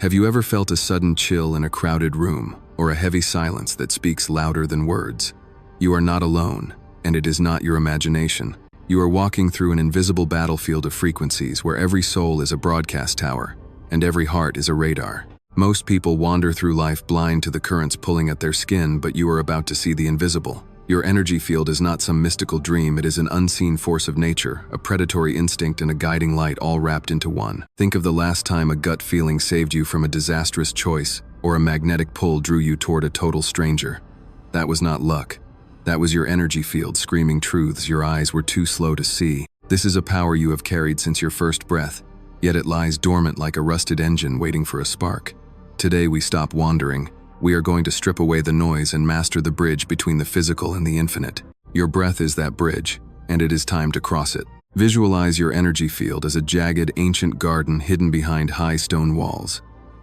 Have you ever felt a sudden chill in a crowded room, or a heavy silence that speaks louder than words? You are not alone, and it is not your imagination. You are walking through an invisible battlefield of frequencies where every soul is a broadcast tower, and every heart is a radar. Most people wander through life blind to the currents pulling at their skin, but you are about to see the invisible. Your energy field is not some mystical dream, it is an unseen force of nature, a predatory instinct and a guiding light all wrapped into one. Think of the last time a gut feeling saved you from a disastrous choice, or a magnetic pull drew you toward a total stranger. That was not luck. That was your energy field screaming truths your eyes were too slow to see. This is a power you have carried since your first breath, yet it lies dormant like a rusted engine waiting for a spark. Today we stop wandering. We are going to strip away the noise and master the bridge between the physical and the infinite. Your breath is that bridge, and it is time to cross it. Visualize your energy field as a jagged, ancient garden hidden behind high stone walls.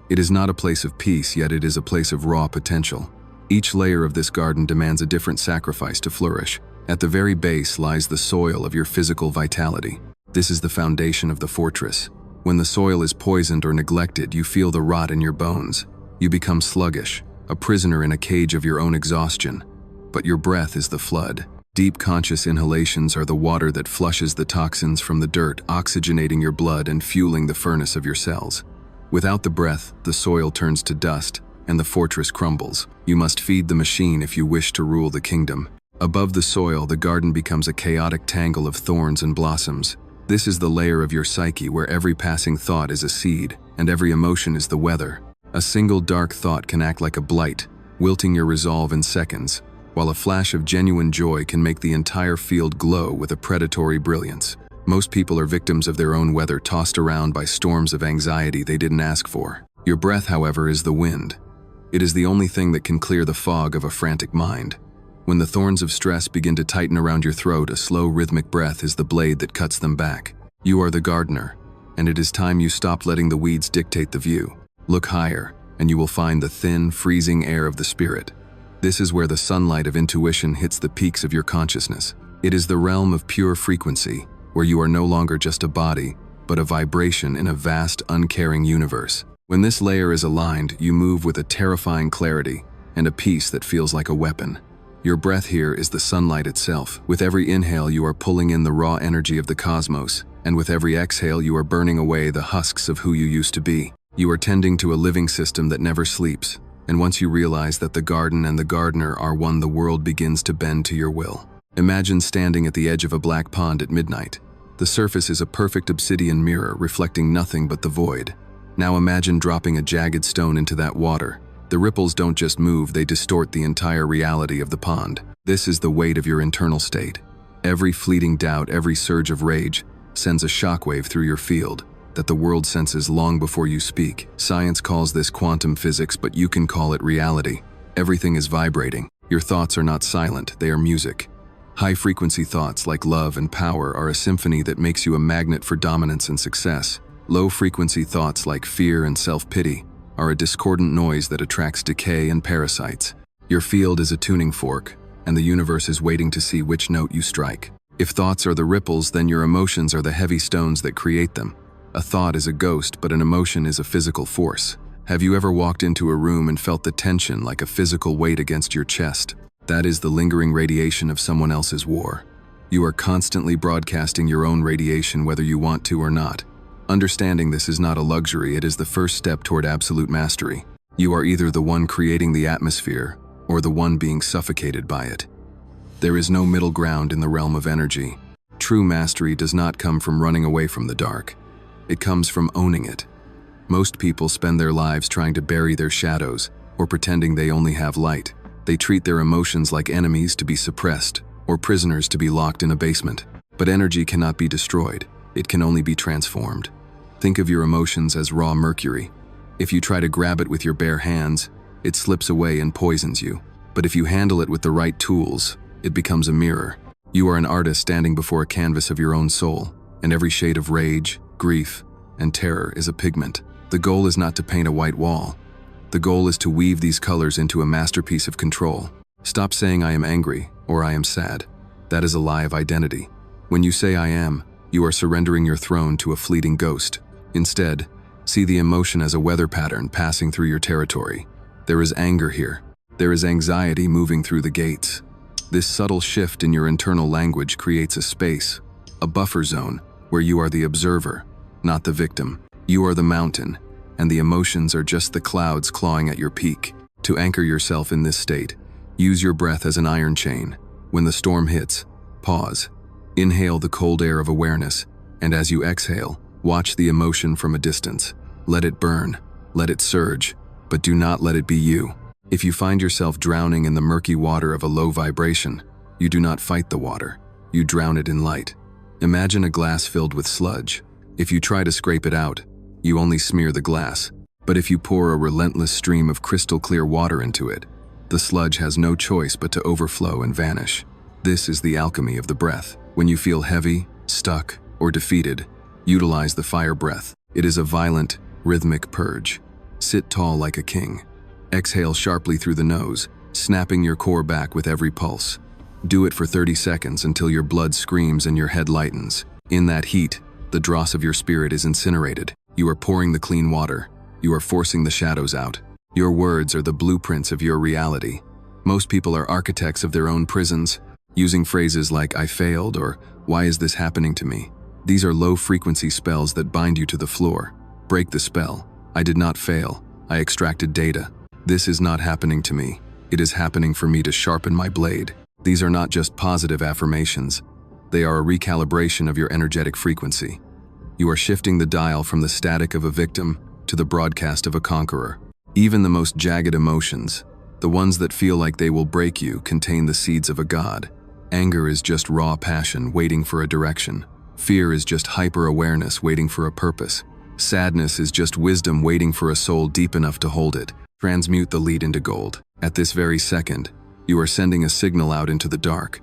It is not a place of peace, yet it is a place of raw potential. Each layer of this garden demands a different sacrifice to flourish. At the very base lies the soil of your physical vitality. This is the foundation of the fortress. When the soil is poisoned or neglected, you feel the rot in your bones. You become sluggish, a prisoner in a cage of your own exhaustion. But your breath is the flood. Deep conscious inhalations are the water that flushes the toxins from the dirt, oxygenating your blood and fueling the furnace of your cells. Without the breath, the soil turns to dust, and the fortress crumbles. You must feed the machine if you wish to rule the kingdom. Above the soil, the garden becomes a chaotic tangle of thorns and blossoms. This is the layer of your psyche where every passing thought is a seed, and every emotion is the weather. A single dark thought can act like a blight, wilting your resolve in seconds, while a flash of genuine joy can make the entire field glow with a predatory brilliance. Most people are victims of their own weather, tossed around by storms of anxiety they didn't ask for. Your breath, however, is the wind. It is the only thing that can clear the fog of a frantic mind. When the thorns of stress begin to tighten around your throat, a slow, rhythmic breath is the blade that cuts them back. You are the gardener, and it is time you stopped letting the weeds dictate the view. Look higher, and you will find the thin, freezing air of the spirit. This is where the sunlight of intuition hits the peaks of your consciousness. It is the realm of pure frequency, where you are no longer just a body, but a vibration in a vast, uncaring universe. When this layer is aligned, you move with a terrifying clarity and a peace that feels like a weapon. Your breath here is the sunlight itself. With every inhale, you are pulling in the raw energy of the cosmos, and with every exhale, you are burning away the husks of who you used to be. You are tending to a living system that never sleeps, and once you realize that the garden and the gardener are one, the world begins to bend to your will. Imagine standing at the edge of a black pond at midnight. The surface is a perfect obsidian mirror reflecting nothing but the void. Now imagine dropping a jagged stone into that water. The ripples don't just move, they distort the entire reality of the pond. This is the weight of your internal state. Every fleeting doubt, every surge of rage sends a shockwave through your field that the world senses long before you speak. Science calls this quantum physics, but you can call it reality. Everything is vibrating. Your thoughts are not silent, they are music. High-frequency thoughts like love and power are a symphony that makes you a magnet for dominance and success. Low-frequency thoughts like fear and self-pity are a discordant noise that attracts decay and parasites. Your field is a tuning fork, and the universe is waiting to see which note you strike. If thoughts are the ripples, then your emotions are the heavy stones that create them. A thought is a ghost, but an emotion is a physical force. Have you ever walked into a room and felt the tension like a physical weight against your chest? That is the lingering radiation of someone else's war. You are constantly broadcasting your own radiation whether you want to or not. Understanding this is not a luxury, it is the first step toward absolute mastery. You are either the one creating the atmosphere or the one being suffocated by it. There is no middle ground in the realm of energy. True mastery does not come from running away from the dark. It comes from owning it. Most people spend their lives trying to bury their shadows or pretending they only have light. They treat their emotions like enemies to be suppressed or prisoners to be locked in a basement. But energy cannot be destroyed. It can only be transformed. Think of your emotions as raw mercury. If you try to grab it with your bare hands, it slips away and poisons you. But if you handle it with the right tools, it becomes a mirror. You are an artist standing before a canvas of your own soul, and every shade of rage, grief, and terror is a pigment. The goal is not to paint a white wall. The goal is to weave these colors into a masterpiece of control. Stop saying I am angry or I am sad. That is a lie of identity. When you say I am, you are surrendering your throne to a fleeting ghost. Instead, See the emotion as a weather pattern passing through your territory. There is anger here. There is anxiety moving through the gates. This subtle shift in your internal language creates a space, a buffer zone, where you are the observer, not the victim. You are the mountain, and the emotions are just the clouds clawing at your peak. To anchor yourself in this state, use your breath as an iron chain. When the storm hits, pause. Inhale the cold air of awareness, and as you exhale, watch the emotion from a distance. Let it burn, let it surge, but do not let it be you. If you find yourself drowning in the murky water of a low vibration, you do not fight the water, you drown it in light. Imagine a glass filled with sludge. If you try to scrape it out, you only smear the glass. But if you pour a relentless stream of crystal clear water into it, the sludge has no choice but to overflow and vanish. This is the alchemy of the breath. When you feel heavy, stuck, or defeated, utilize the fire breath. It is a violent, rhythmic purge. Sit tall like a king. Exhale sharply through the nose, snapping your core back with every pulse. Do it for 30 seconds until your blood screams and your head lightens. In that heat, the dross of your spirit is incinerated. You are pouring the clean water. You are forcing the shadows out. Your words are the blueprints of your reality. Most people are architects of their own prisons, using phrases like "I failed" or "Why is this happening to me?" These are low-frequency spells that bind you to the floor. Break the spell. I did not fail. I extracted data. This is not happening to me. It is happening for me to sharpen my blade. These are not just positive affirmations. They are a recalibration of your energetic frequency. You are shifting the dial from the static of a victim to the broadcast of a conqueror. Even the most jagged emotions, the ones that feel like they will break you, contain the seeds of a god. Anger is just raw passion waiting for a direction. Fear is just hyper-awareness waiting for a purpose. Sadness is just wisdom waiting for a soul deep enough to hold it. Transmute the lead into gold. At this very second, you are sending a signal out into the dark.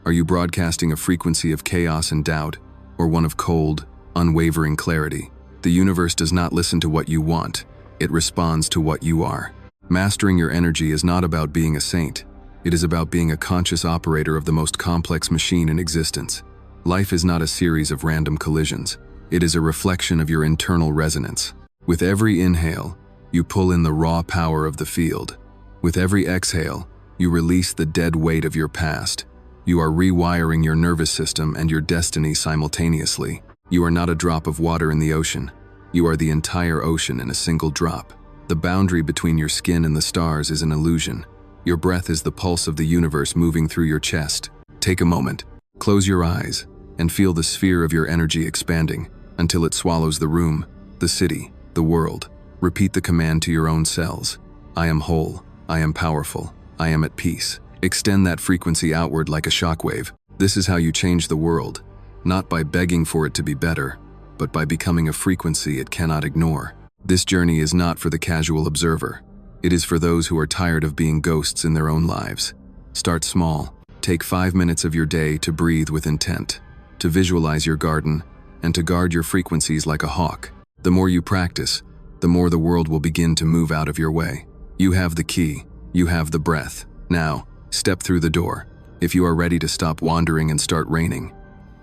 Are you broadcasting a frequency of chaos and doubt, or one of cold, unwavering clarity? The universe does not listen to what you want. It responds to what you are. Mastering your energy is not about being a saint. It is about being a conscious operator of the most complex machine in existence. Life is not a series of random collisions. It is a reflection of your internal resonance. With every inhale, you pull in the raw power of the field. With every exhale, you release the dead weight of your past. You are rewiring your nervous system and your destiny simultaneously. You are not a drop of water in the ocean. You are the entire ocean in a single drop. The boundary between your skin and the stars is an illusion. Your breath is the pulse of the universe moving through your chest. Take a moment, close your eyes, and feel the sphere of your energy expanding until it swallows the room, the city, the world. Repeat the command to your own cells. I am whole. I am powerful. I am at peace. Extend that frequency outward like a shockwave. This is how you change the world, not by begging for it to be better, but by becoming a frequency it cannot ignore. This journey is not for the casual observer. It is for those who are tired of being ghosts in their own lives. Start small. Take 5 minutes of your day to breathe with intent, to visualize your garden, and to guard your frequencies like a hawk. The more you practice, the more the world will begin to move out of your way. You have the key. You have the breath. Now, step through the door. If you are ready to stop wandering and start reigning,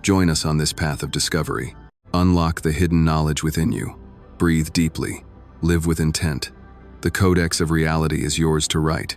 join us on this path of discovery. Unlock the hidden knowledge within you. Breathe deeply. Live with intent. The Codex of Reality is yours to write.